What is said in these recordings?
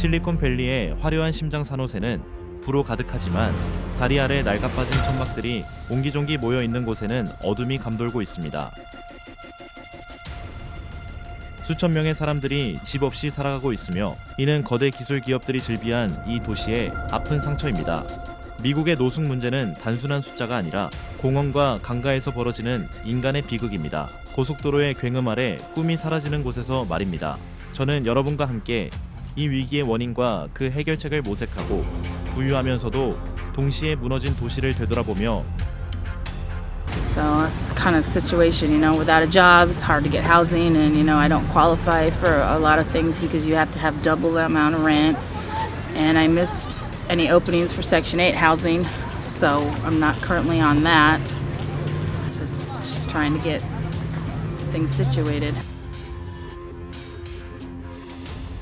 실리콘밸리의 화려한 심장 산호세는 부로 가득하지만 다리 아래 낡아빠진 천막들이 옹기종기 모여 있는 곳에는 어둠이 감돌고 있습니다. 수천 명의 사람들이 집 없이 살아가고 있으며 이는 거대 기술 기업들이 즐비한 이 도시의 아픈 상처입니다. 미국의 노숙 문제는 단순한 숫자가 아니라 공원과 강가에서 벌어지는 인간의 비극입니다. 고속도로의 굉음 아래 꿈이 사라지는 곳에서 말입니다. 저는 여러분과 함께 이 위기의 원인과 그 해결책을 모색하고 부유하면서도 동시에 무너진 도시를 되돌아보며 So that's the kind of situation, without a job, it's hard to get housing, and, I don't qualify for a lot of things because you have to have double the amount of rent. And I missed any openings for Section 8 housing, so I'm not currently on that. Just trying to get things situated.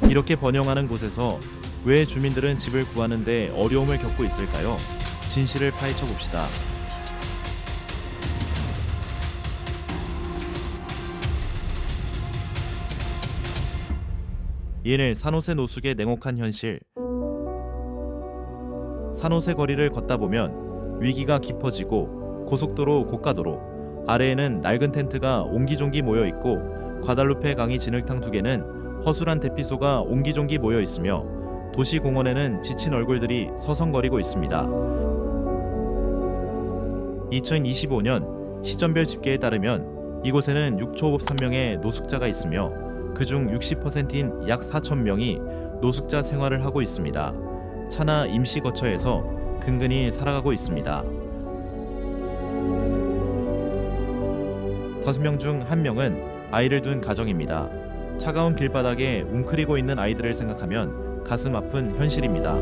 이렇게 번영하는 곳에서 왜 주민들은 집을 구하는 데 어려움을 겪고 있을까요? 진실을 파헤쳐 봅시다. 이는 산호세 노숙의 냉혹한 현실. 산호세 거리를 걷다 보면 위기가 깊어지고 고속도로 고가도로 아래에는 낡은 텐트가 옹기종기 모여 있고 과달루페 강이 진흙탕 두 개는 허술한 대피소가 옹기종기 모여 있으며 도시 공원에는 지친 얼굴들이 서성거리고 있습니다. 2025년 시전별 집계에 따르면 이곳에는 6초 3명의 노숙자가 있으며 그중 60%인 약 4,000명이 노숙자 생활을 하고 있습니다. 차나 임시 거처에서 근근히 살아가고 있습니다. 5명 중 1명은 아이를 둔 가정입니다. 차가운 길바닥에 웅크리고 있는 아이들을 생각하면 가슴 아픈 현실입니다.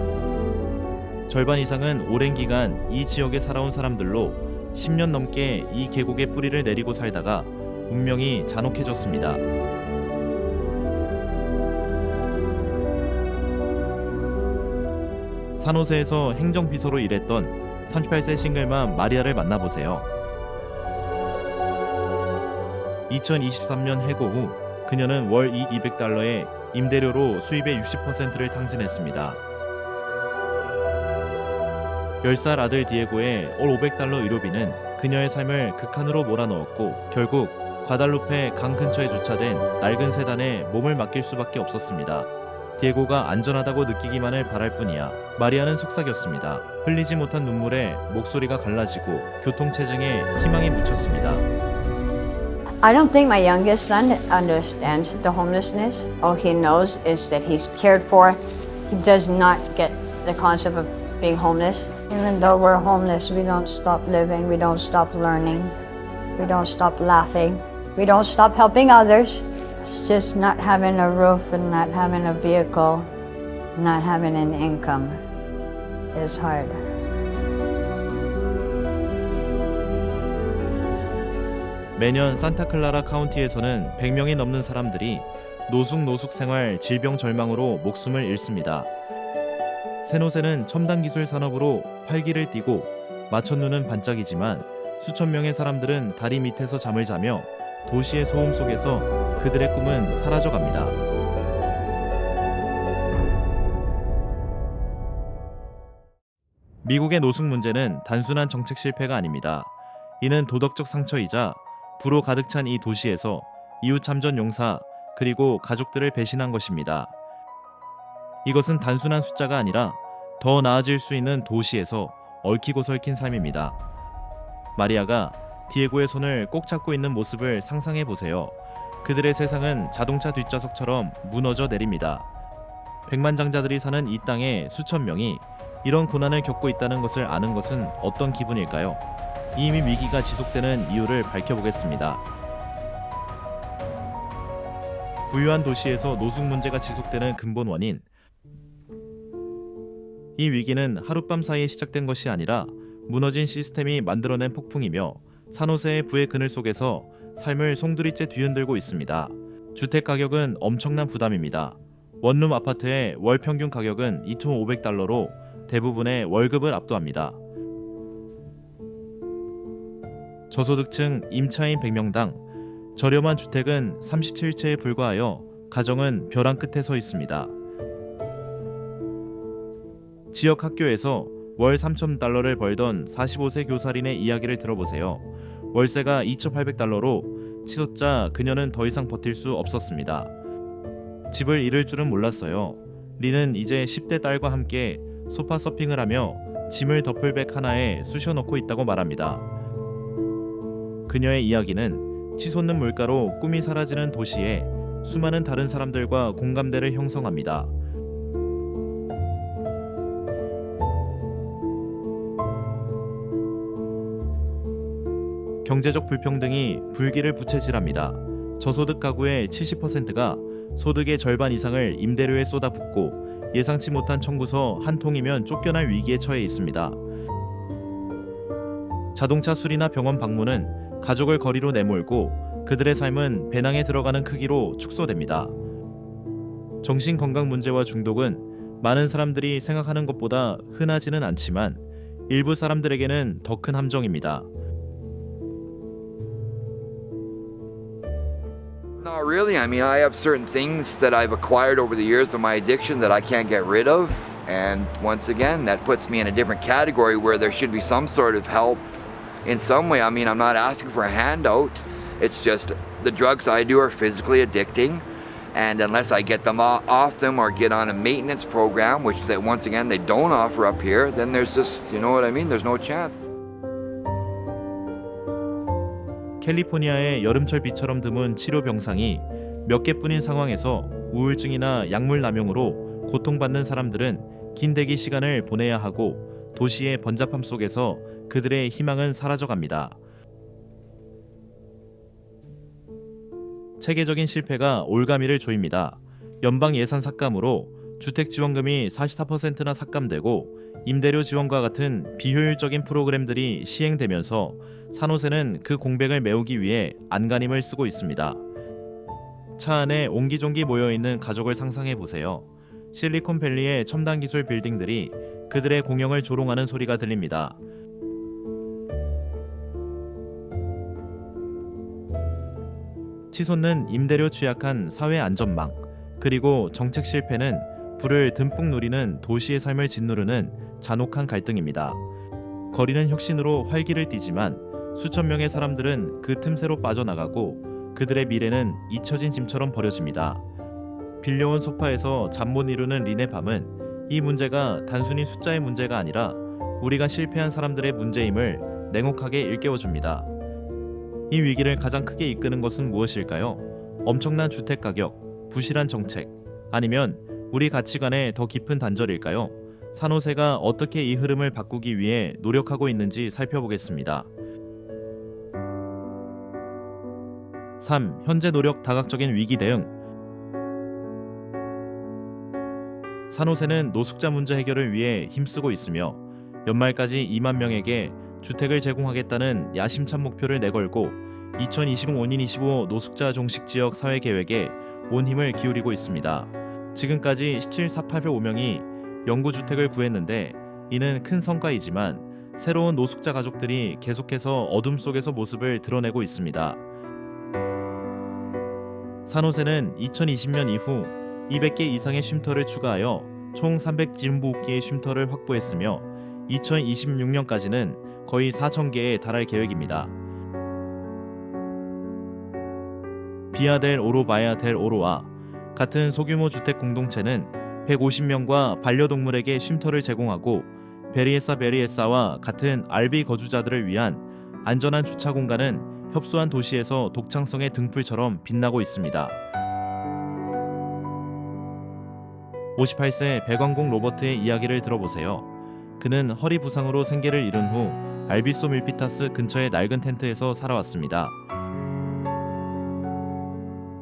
절반 이상은 오랜 기간 이 지역에 살아온 사람들로 10년 넘게 이 계곡에 뿌리를 내리고 살다가 운명이 잔혹해졌습니다. 산호세에서 행정비서로 일했던 38세 싱글맘 마리아를 만나보세요. 2023년 해고 후 그녀는 월 이익 $200에 임대료로 수입의 60%를 탕진했습니다. 10살 아들 디에고의 월 $500 의료비는 그녀의 삶을 극한으로 몰아넣었고 결국 과달루페 강 근처에 주차된 낡은 세단에 몸을 맡길 수밖에 없었습니다. 디에고가 안전하다고 느끼기만을 바랄 뿐이야. 마리아는 속삭였습니다. 흘리지 못한 눈물에 목소리가 갈라지고 교통체증에 희망이 묻혔습니다. I don't think my youngest son understands the homelessness. All he knows is that he's cared for. He does not get the concept of being homeless. Even though we're homeless, we don't stop living, we don't stop learning, we don't stop laughing, we don't stop helping others. It's just not having a roof and not having a vehicle, not having an income is hard. 매년 산타클라라 카운티에서는 100명이 넘는 사람들이 노숙 생활 질병 절망으로 목숨을 잃습니다. 샌호세는 첨단 기술 산업으로 활기를 띠고 마천루는 반짝이지만 수천 명의 사람들은 다리 밑에서 잠을 자며 도시의 소음 속에서 그들의 꿈은 사라져갑니다. 미국의 노숙 문제는 단순한 정책 실패가 아닙니다. 이는 도덕적 상처이자 부로 가득 찬 이 도시에서 이웃 참전 용사 그리고 가족들을 배신한 것입니다. 이것은 단순한 숫자가 아니라 더 나아질 수 있는 도시에서 얽히고 설킨 삶입니다. 마리아가 디에고의 손을 꼭 잡고 있는 모습을 상상해 보세요. 그들의 세상은 자동차 뒷좌석처럼 무너져 내립니다. 백만장자들이 사는 이 땅에 수천 명이 이런 고난을 겪고 있다는 것을 아는 것은 어떤 기분일까요? 이미 위기가 지속되는 이유를 밝혀보겠습니다. 부유한 도시에서 노숙 문제가 지속되는 근본 원인. 이 위기는 하룻밤 사이에 시작된 것이 아니라 무너진 시스템이 만들어낸 폭풍이며 산호세의 부의 그늘 속에서 삶을 송두리째 뒤흔들고 있습니다. 주택 가격은 엄청난 부담입니다. 원룸 아파트의 월 평균 가격은 $2,500로 대부분의 월급을 압도합니다. 저소득층 임차인 100명당 저렴한 주택은 37채에 불과하여 가정은 벼랑 끝에 서 있습니다. 지역 학교에서 월 3,000달러를 벌던 45세 교사린의 이야기를 들어보세요. 월세가 2,800달러로 치솟자 그녀는 더 이상 버틸 수 없었습니다. 집을 잃을 줄은 몰랐어요. 린은 이제 10대 딸과 함께 소파 서핑을 하며 짐을 더플백 하나에 쑤셔넣고 있다고 말합니다. 그녀의 이야기는 치솟는 물가로 꿈이 사라지는 도시에 수많은 다른 사람들과 공감대를 형성합니다. 경제적 불평등이 불길을 부채질합니다. 저소득 가구의 70%가 소득의 절반 이상을 임대료에 쏟아붓고 예상치 못한 청구서 한 통이면 쫓겨날 위기에 처해 있습니다. 자동차 수리나 병원 방문은 가족을 거리로 내몰고 그들의 삶은 배낭에 들어가는 크기로 축소됩니다. 정신건강 문제와 중독은 많은 사람들이 생각하는 것보다 흔하지는 않지만 일부 사람들에게는 더 큰 함정입니다. Not really. I mean, I have certain things that I've acquired over the years of my addiction that I can't get rid of. And once again, that puts me in a different category where there should be some sort of help in some way. I mean, I'm not asking for a handout. It's just the drugs I do are physically addicting. And unless I get them off them or get on a maintenance program, which they, once again, they don't offer up here, then there's just, you know what I mean? There's no chance. 캘리포니아의 여름철 비처럼 드문 치료 병상이 몇 개뿐인 상황에서 우울증이나 약물 남용으로 고통받는 사람들은 긴 대기 시간을 보내야 하고 도시의 번잡함 속에서 그들의 희망은 사라져갑니다. 체계적인 실패가 올가미를 조입니다. 연방 예산 삭감으로 주택 지원금이 44%나 삭감되고 임대료 지원과 같은 비효율적인 프로그램들이 시행되면서 산호세는 그 공백을 메우기 위해 안간힘을 쓰고 있습니다. 차 안에 옹기종기 모여있는 가족을 상상해 보세요. 실리콘밸리의 첨단 기술 빌딩들이 그들의 공영을 조롱하는 소리가 들립니다. 치솟는 임대료 취약한 사회 안전망, 그리고 정책 실패는 불을 듬뿍 누리는 도시의 삶을 짓누르는 잔혹한 갈등입니다. 거리는 혁신으로 활기를 띠지만 수천 명의 사람들은 그 틈새로 빠져나가고 그들의 미래는 잊혀진 짐처럼 버려집니다. 빌려온 소파에서 잠 못 이루는 린의 밤은 이 문제가 단순히 숫자의 문제가 아니라 우리가 실패한 사람들의 문제임을 냉혹하게 일깨워줍니다. 이 위기를 가장 크게 이끄는 것은 무엇일까요? 엄청난 주택 가격, 부실한 정책, 아니면 우리 가치관의 더 깊은 단절일까요? 산호세가 어떻게 이 흐름을 바꾸기 위해 노력하고 있는지 살펴보겠습니다. 3. 현재 노력 다각적인 위기 대응. 산호세는 노숙자 문제 해결을 위해 힘쓰고 있으며 연말까지 2만 명에게 주택을 제공하겠다는 야심찬 목표를 내걸고 2025-25 노숙자 종식 지역 사회 계획에 온 힘을 기울이고 있습니다. 지금까지 17,485명이 영구주택을 구했는데 이는 큰 성과이지만 새로운 노숙자 가족들이 계속해서 어둠 속에서 모습을 드러내고 있습니다. 산호세는 2020년 이후 200개 이상의 쉼터를 추가하여 총 300진부개의 쉼터를 확보했으며 2026년까지는 거의 4,000개에 달할 계획입니다. 비아델 오로 바야 델 오로와 같은 소규모 주택 공동체는 150명과 반려동물에게 쉼터를 제공하고 베리에사와 같은 RV 거주자들을 위한 안전한 주차 공간은 협소한 도시에서 독창성의 등불처럼 빛나고 있습니다. 58세 배관공 로버트의 이야기를 들어보세요. 그는 허리 부상으로 생계를 잃은 후 알비소 밀피타스 근처의 낡은 텐트에서 살아왔습니다.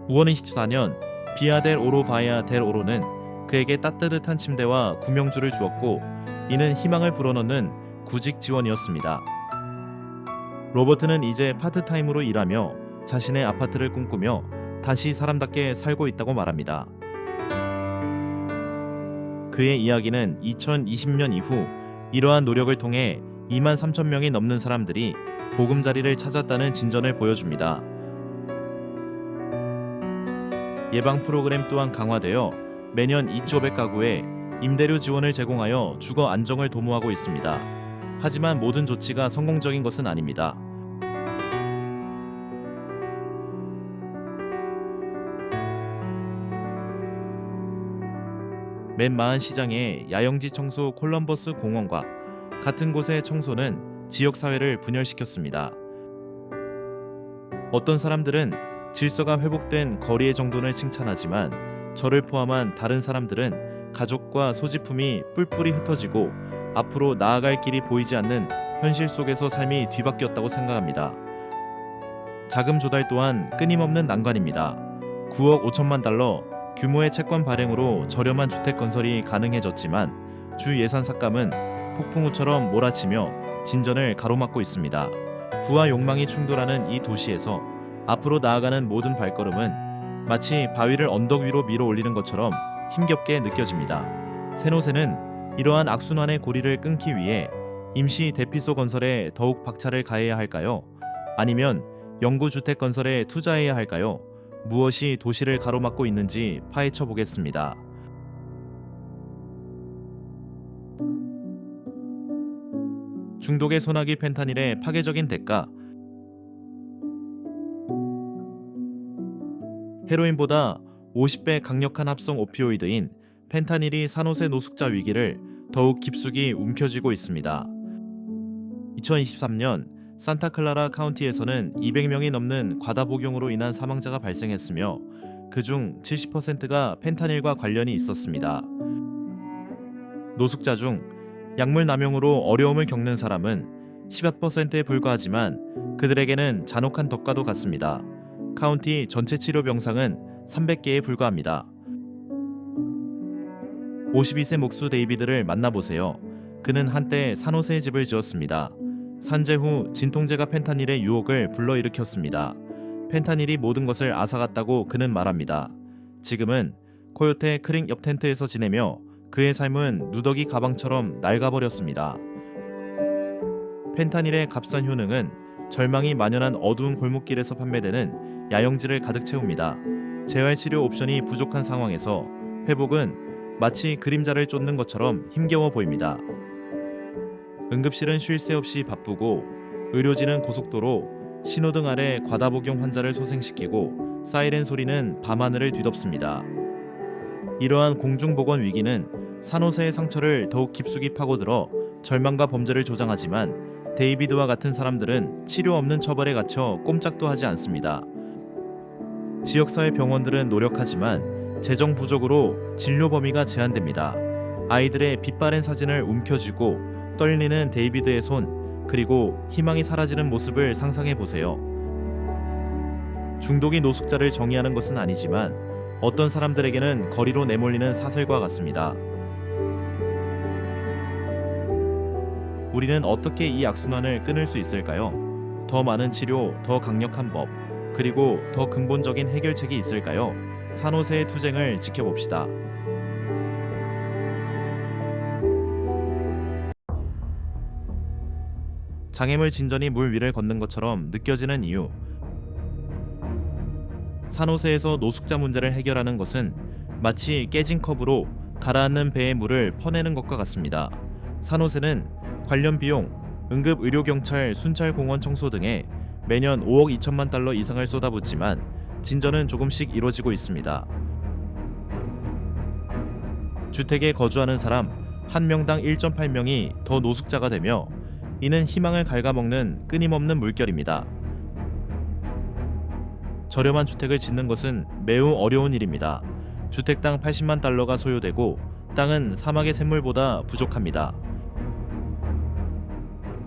2024년 비아델 오로 바야 델 오로는 그에게 따뜻한 침대와 구명주를 주었고 이는 희망을 불어넣는 구직 지원이었습니다. 로버트는 이제 파트타임으로 일하며 자신의 아파트를 꿈꾸며 다시 사람답게 살고 있다고 말합니다. 그의 이야기는 2020년 이후 이러한 노력을 통해 2만 3천 명이 넘는 사람들이 보금자리를 찾았다는 진전을 보여줍니다. 예방 프로그램 또한 강화되어 매년 2,500가구에 임대료 지원을 제공하여 주거 안정을 도모하고 있습니다. 하지만 모든 조치가 성공적인 것은 아닙니다. 맨마한 시장의 야영지 청소 콜럼버스 공원과 같은 곳의 청소는 지역사회를 분열시켰습니다. 어떤 사람들은 질서가 회복된 거리의 정돈을 칭찬하지만 저를 포함한 다른 사람들은 가족과 소지품이 뿔뿔이 흩어지고 앞으로 나아갈 길이 보이지 않는 현실 속에서 삶이 뒤바뀌었다고 생각합니다. 자금 조달 또한 끊임없는 난관입니다. 9억 5천만 달러 규모의 채권 발행으로 저렴한 주택 건설이 가능해졌지만 주 예산 삭감은 폭풍우처럼 몰아치며 진전을 가로막고 있습니다. 부와 욕망이 충돌하는 이 도시에서 앞으로 나아가는 모든 발걸음은 마치 바위를 언덕 위로 밀어 올리는 것처럼 힘겹게 느껴집니다. 세노세는 이러한 악순환의 고리를 끊기 위해 임시 대피소 건설에 더욱 박차를 가해야 할까요? 아니면 영구 주택 건설에 투자해야 할까요? 무엇이 도시를 가로막고 있는지 파헤쳐 보겠습니다. 중독의 소나기 펜타닐의 파괴적인 대가. 헤로인보다 50배 강력한 합성 오피오이드인 펜타닐이 산호세 노숙자 위기를 더욱 깊숙이 움켜쥐고 있습니다. 2023년 산타클라라 카운티에서는 200명이 넘는 과다 복용으로 인한 사망자가 발생했으며 그중 70%가 펜타닐과 관련이 있었습니다. 노숙자 중 약물 남용으로 어려움을 겪는 사람은 10%에 불과하지만 그들에게는 잔혹한 덕과도 같습니다. 카운티 전체 치료 병상은 300개에 불과합니다. 52세 목수 데이비드를 만나보세요. 그는 한때 산호세에 집을 지었습니다. 산재 후 진통제가 펜타닐의 유혹을 불러일으켰습니다. 펜타닐이 모든 것을 앗아갔다고 그는 말합니다. 지금은 코요테 크릭 옆 텐트에서 지내며 그의 삶은 누더기 가방처럼 낡아버렸습니다. 펜타닐의 값싼 효능은 절망이 만연한 어두운 골목길에서 판매되는 야영지를 가득 채웁니다. 재활치료 옵션이 부족한 상황에서 회복은 마치 그림자를 쫓는 것처럼 힘겨워 보입니다. 응급실은 쉴 새 없이 바쁘고 의료진은 고속도로 신호등 아래 과다복용 환자를 소생시키고 사이렌 소리는 밤하늘을 뒤덮습니다. 이러한 공중보건 위기는 산호세의 상처를 더욱 깊숙이 파고들어 절망과 범죄를 조장하지만 데이비드와 같은 사람들은 치료 없는 처벌에 갇혀 꼼짝도 하지 않습니다. 지역사회 병원들은 노력하지만 재정 부족으로 진료 범위가 제한됩니다. 아이들의 빛바랜 사진을 움켜쥐고 떨리는 데이비드의 손, 그리고 희망이 사라지는 모습을 상상해 보세요. 중독이 노숙자를 정의하는 것은 아니지만 어떤 사람들에게는 거리로 내몰리는 사슬과 같습니다. 우리는 어떻게 이 악순환을 끊을 수 있을까요? 더 많은 치료, 더 강력한 법, 그리고 더 근본적인 해결책이 있을까요? 산호세의 투쟁을 지켜봅시다. 장애물 진전이 물 위를 걷는 것처럼 느껴지는 이유. 산호세에서 노숙자 문제를 해결하는 것은 마치 깨진 컵으로 가라앉는 배의 물을 퍼내는 것과 같습니다. 산호세는 관련 비용, 응급의료경찰, 순찰공원 청소 등에 매년 5억 2천만 달러 이상을 쏟아붓지만 진전은 조금씩 이루어지고 있습니다. 주택에 거주하는 사람 1명당 1.8명이 더 노숙자가 되며 이는 희망을 갉아먹는 끊임없는 물결입니다. 저렴한 주택을 짓는 것은 매우 어려운 일입니다. 주택당 80만 달러가 소요되고 땅은 사막의 샘물보다 부족합니다.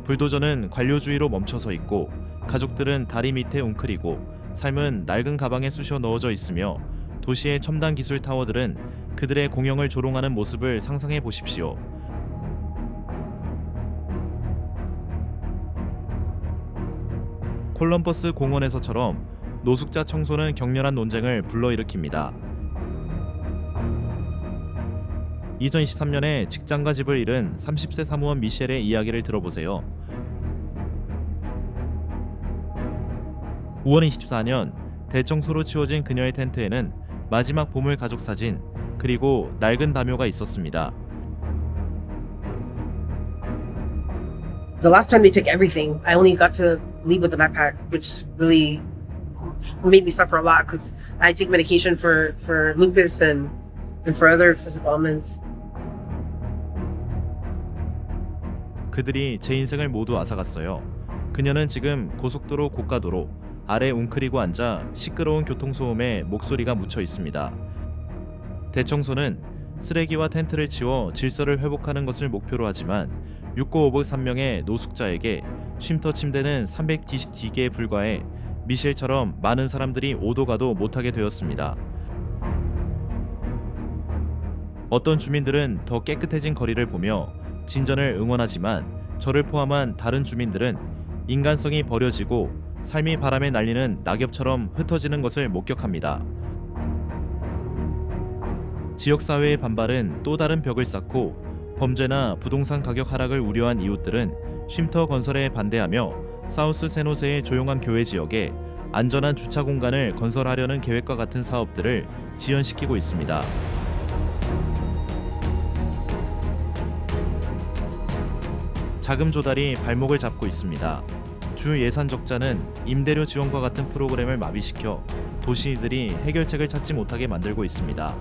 불도저는 관료주의로 멈춰서 있고 가족들은 다리 밑에 웅크리고 삶은 낡은 가방에 쑤셔 넣어져 있으며 도시의 첨단 기술 타워들은 그들의 공영을 조롱하는 모습을 상상해 보십시오. 콜럼버스 공원에서처럼 노숙자 청소는 격렬한 논쟁을 불러일으킵니다. 2023년에 직장과 집을 잃은 30세 사무원 미셸의 이야기를 들어보세요. 5월 24년 대청소로 치워진 그녀의 텐트에는 마지막 보물 가족 사진, 그리고 낡은 담요가 있었습니다. The last time they took everything, I only got to leave with the backpack, which really made me suffer a lot because I take medication for lupus and for other physical ailments. 그들이 제 인생을 모두 앗아갔어요. 그녀는 지금 고속도로 고가도로 아래 웅크리고 앉아 시끄러운 교통소음에 목소리가 묻혀 있습니다. 대청소는 쓰레기와 텐트를 치워 질서를 회복하는 것을 목표로 하지만 6953명의 노숙자에게 쉼터 침대는 300DK에 불과해 미셸처럼 많은 사람들이 오도 가도 못하게 되었습니다. 어떤 주민들은 더 깨끗해진 거리를 보며 진전을 응원하지만 저를 포함한 다른 주민들은 인간성이 버려지고 삶이 바람에 날리는 낙엽처럼 흩어지는 것을 목격합니다. 지역사회의 반발은 또 다른 벽을 쌓고 범죄나 부동산 가격 하락을 우려한 이웃들은 쉼터 건설에 반대하며 사우스 세노세의 조용한 교외 지역에 안전한 주차 공간을 건설하려는 계획과 같은 사업들을 지연시키고 있습니다. 자금 조달이 발목을 잡고 있습니다. 주 예산 적자는 임대료 지원과 같은 프로그램을 마비시켜 도시들이 해결책을 찾지 못하게 만들고 있습니다.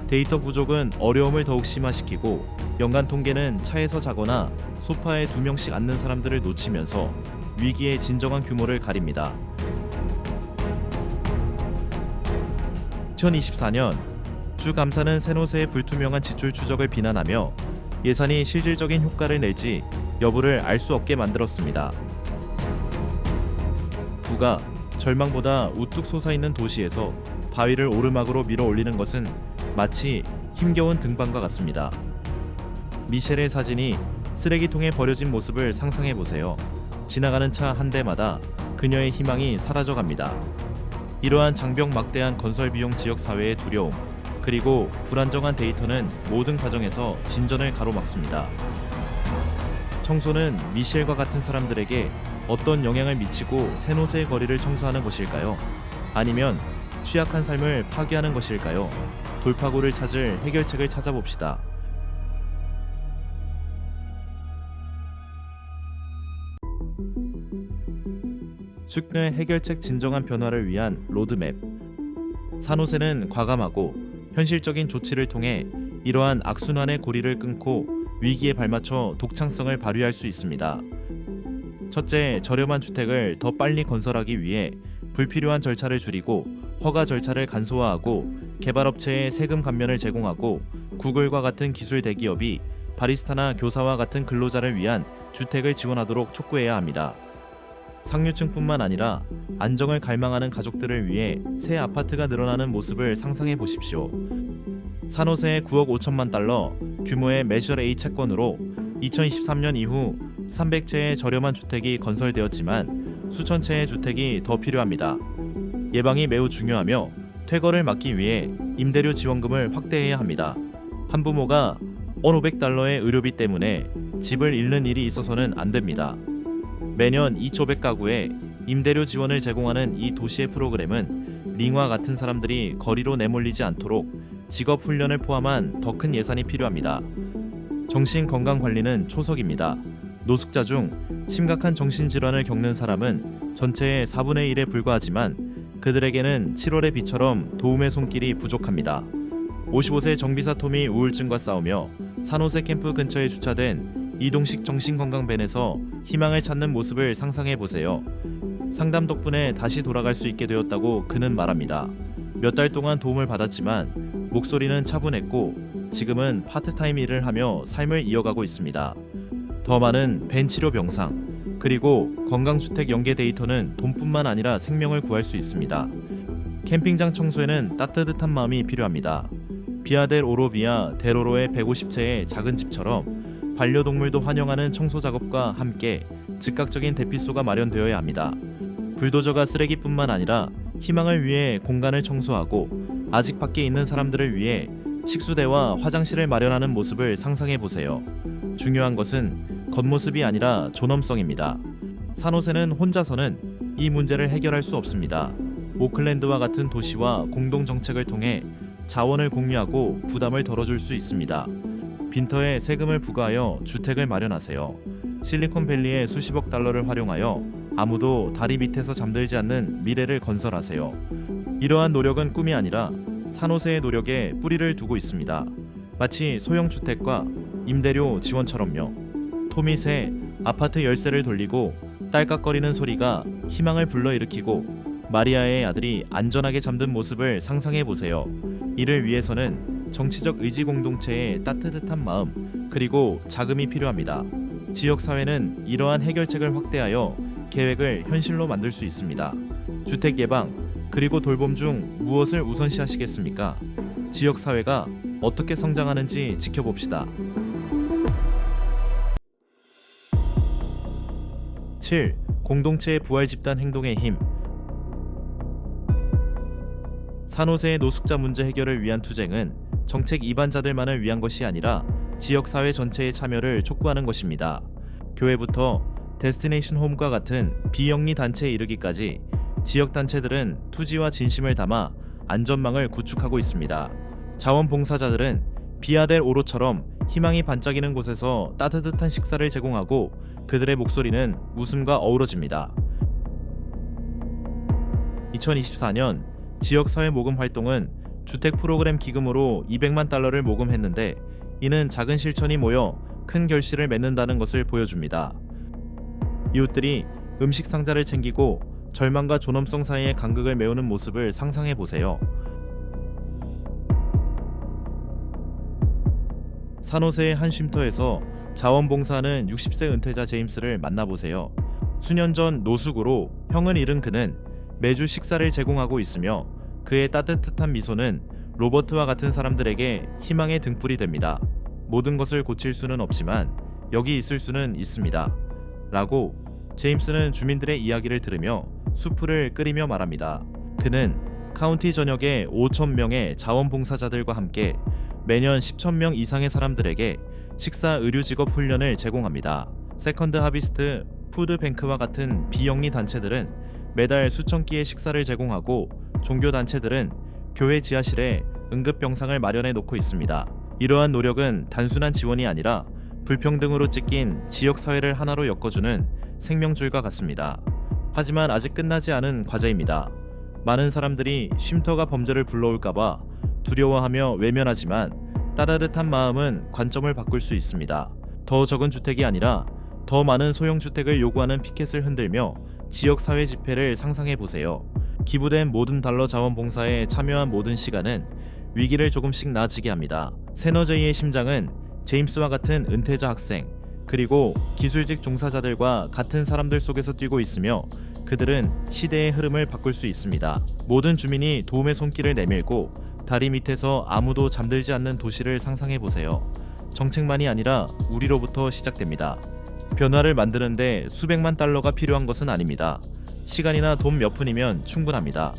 데이터 부족은 어려움을 더욱 심화시키고 연간 통계는 차에서 자거나 소파에 2명씩 앉는 사람들을 놓치면서 위기의 진정한 규모를 가립니다. 2024년 주 감사는 세노세의 불투명한 지출 추적을 비난하며 예산이 실질적인 효과를 낼지 여부를 알 수 없게 만들었습니다. 부가 절망보다 우뚝 솟아있는 도시에서 바위를 오르막으로 밀어 올리는 것은 마치 힘겨운 등반과 같습니다. 미셸의 사진이 쓰레기통에 버려진 모습을 상상해 보세요. 지나가는 차 한 대마다 그녀의 희망이 사라져갑니다. 이러한 장벽막대한 건설 비용 지역 사회의 두려움, 그리고 불안정한 데이터는 모든 과정에서 진전을 가로막습니다. 청소는 미셸과 같은 사람들에게 어떤 영향을 미치고 세노세의 거리를 청소하는 것일까요? 아니면 취약한 삶을 파괴하는 것일까요? 돌파구를 찾을 해결책을 찾아봅시다. 슈크의 해결책 진정한 변화를 위한 로드맵. 산호세는 과감하고 현실적인 조치를 통해 이러한 악순환의 고리를 끊고 위기에 발맞춰 독창성을 발휘할 수 있습니다. 첫째, 저렴한 주택을 더 빨리 건설하기 위해 불필요한 절차를 줄이고 허가 절차를 간소화하고 개발업체에 세금 감면을 제공하고 구글과 같은 기술 대기업이 바리스타나 교사와 같은 근로자를 위한 주택을 지원하도록 촉구해야 합니다. 상류층뿐만 아니라 안정을 갈망하는 가족들을 위해 새 아파트가 늘어나는 모습을 상상해 보십시오. 산호세의 9억 5천만 달러 규모의 메셔 A 채권으로 2023년 이후 300채의 저렴한 주택이 건설되었지만 수천 채의 주택이 더 필요합니다. 예방이 매우 중요하며 퇴거를 막기 위해 임대료 지원금을 확대해야 합니다. 한부모가 1,500달러의 의료비 때문에 집을 잃는 일이 있어서는 안 됩니다. 매년 2,500가구에 임대료 지원을 제공하는 이 도시의 프로그램은 링와 같은 사람들이 거리로 내몰리지 않도록 직업 훈련을 포함한 더 큰 예산이 필요합니다. 정신건강관리는 초석입니다. 노숙자 중 심각한 정신질환을 겪는 사람은 전체의 4분의 1에 불과하지만 그들에게는 7월의 비처럼 도움의 손길이 부족합니다. 55세 정비사 톰이 우울증과 싸우며 산호세 캠프 근처에 주차된 이동식 정신건강밴에서 희망을 찾는 모습을 상상해 보세요. 상담 덕분에 다시 돌아갈 수 있게 되었다고 그는 말합니다. 몇 달 동안 도움을 받았지만 목소리는 차분했고 지금은 파트타임 일을 하며 삶을 이어가고 있습니다. 더 많은 벤 치료 병상 그리고 건강주택 연계 데이터는 돈뿐만 아니라 생명을 구할 수 있습니다. 캠핑장 청소에는 따뜻한 마음이 필요합니다. 비아델 오로비아 데로로의 150채의 작은 집처럼 반려동물도 환영하는 청소 작업과 함께 즉각적인 대피소가 마련되어야 합니다. 불도저가 쓰레기뿐만 아니라 희망을 위해 공간을 청소하고 아직 밖에 있는 사람들을 위해 식수대와 화장실을 마련하는 모습을 상상해 보세요. 중요한 것은 겉모습이 아니라 존엄성입니다. 산호세는 혼자서는 이 문제를 해결할 수 없습니다. 오클랜드와 같은 도시와 공동 정책을 통해 자원을 공유하고 부담을 덜어줄 수 있습니다. 빈터에 세금을 부과하여 주택을 마련하세요. 실리콘밸리의 수십억 달러를 활용하여 아무도 다리 밑에서 잠들지 않는 미래를 건설하세요. 이러한 노력은 꿈이 아니라 산호세의 노력에 뿌리를 두고 있습니다. 마치 소형주택과 임대료 지원처럼요. 토밋의 아파트 열쇠를 돌리고 딸깍거리는 소리가 희망을 불러일으키고 마리아의 아들이 안전하게 잠든 모습을 상상해 보세요. 이를 위해서는 정치적 의지 공동체의 따뜻한 마음 그리고 자금이 필요합니다. 지역사회는 이러한 해결책을 확대하여 계획을 현실로 만들 수 있습니다. 주택 예방 그리고 돌봄 중 무엇을 우선시하시겠습니까? 지역사회가 어떻게 성장하는지 지켜봅시다. 7. 공동체의 부활 집단 행동의 힘. 산호세의 노숙자 문제 해결을 위한 투쟁은 정책 이반자들만을 위한 것이 아니라 지역사회 전체의 참여를 촉구하는 것입니다. 교회부터 데스티네이션 홈과 같은 비영리 단체에 이르기까지 지역단체들은 투지와 진심을 담아 안전망을 구축하고 있습니다. 자원봉사자들은 비아델 오로처럼 희망이 반짝이는 곳에서 따뜻한 식사를 제공하고 그들의 목소리는 웃음과 어우러집니다. 2024년 지역사회 모금 활동은 주택 프로그램 기금으로 200만 달러를 모금했는데 이는 작은 실천이 모여 큰 결실을 맺는다는 것을 보여줍니다. 이웃들이 음식 상자를 챙기고 절망과 존엄성 사이의 간극을 메우는 모습을 상상해 보세요. 산호세의 한 쉼터에서 자원봉사하는 60세 은퇴자 제임스를 만나보세요. 수년 전 노숙으로 형을 잃은 그는 매주 식사를 제공하고 있으며 그의 따뜻한 미소는 로버트와 같은 사람들에게 희망의 등불이 됩니다. 모든 것을 고칠 수는 없지만 여기 있을 수는 있습니다. 라고 제임스는 주민들의 이야기를 들으며 수프를 끓이며 말합니다. 그는 카운티 전역의 5,000명의 자원봉사자들과 함께 매년 10,000명 이상의 사람들에게 식사 의료 직업 훈련을 제공합니다. 세컨드 하비스트, 푸드뱅크와 같은 비영리 단체들은 매달 수천 끼의 식사를 제공하고 종교 단체들은 교회 지하실에 응급병상을 마련해 놓고 있습니다. 이러한 노력은 단순한 지원이 아니라 불평등으로 찢긴 지역사회를 하나로 엮어주는 생명줄과 같습니다. 하지만 아직 끝나지 않은 과제입니다. 많은 사람들이 쉼터가 범죄를 불러올까봐 두려워하며 외면하지만 따뜻한 마음은 관점을 바꿀 수 있습니다. 더 적은 주택이 아니라 더 많은 소형주택을 요구하는 피켓을 흔들며 지역사회 집회를 상상해 보세요. 기부된 모든 달러 자원봉사에 참여한 모든 시간은 위기를 조금씩 나아지게 합니다. 세너제이의 심장은 제임스와 같은 은퇴자 학생 그리고 기술직 종사자들과 같은 사람들 속에서 뛰고 있으며 그들은 시대의 흐름을 바꿀 수 있습니다. 모든 주민이 도움의 손길을 내밀고 다리 밑에서 아무도 잠들지 않는 도시를 상상해 보세요. 정책만이 아니라 우리로부터 시작됩니다. 변화를 만드는데 수백만 달러가 필요한 것은 아닙니다. 시간이나 돈 몇 푼이면 충분합니다.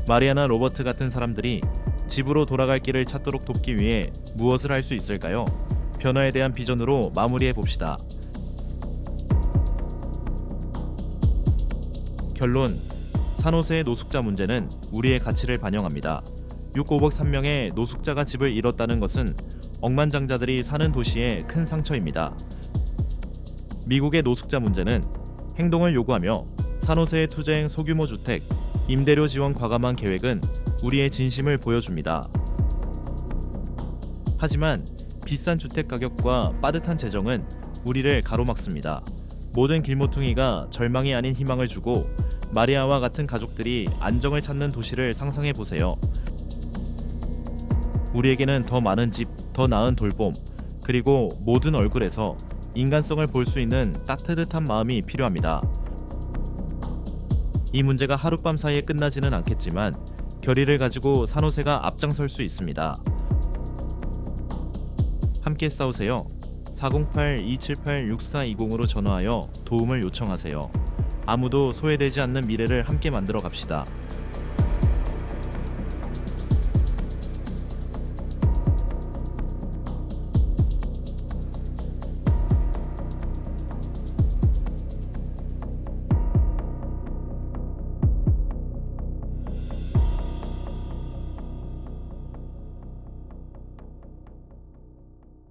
마리아나 로버트 같은 사람들이 집으로 돌아갈 길을 찾도록 돕기 위해 무엇을 할 수 있을까요? 변화에 대한 비전으로 마무리해 봅시다. 결론, 산호세의 노숙자 문제는 우리의 가치를 반영합니다. 6,500 3명의 노숙자가 집을 잃었다는 것은 억만장자들이 사는 도시의 큰 상처입니다. 미국의 노숙자 문제는 행동을 요구하며 산호세의 투쟁 소규모 주택, 임대료 지원 과감한 계획은 우리의 진심을 보여줍니다. 하지만 비싼 주택 가격과 빠듯한 재정은 우리를 가로막습니다. 모든 길모퉁이가 절망이 아닌 희망을 주고 마리아와 같은 가족들이 안정을 찾는 도시를 상상해 보세요. 우리에게는 더 많은 집, 더 나은 돌봄, 그리고 모든 얼굴에서 인간성을 볼 수 있는 따뜻한 마음이 필요합니다. 이 문제가 하룻밤 사이에 끝나지는 않겠지만 결의를 가지고 산호세가 앞장설 수 있습니다. 함께 싸우세요. 408-278-6420으로 전화하여 도움을 요청하세요. 아무도 소외되지 않는 미래를 함께 만들어 갑시다.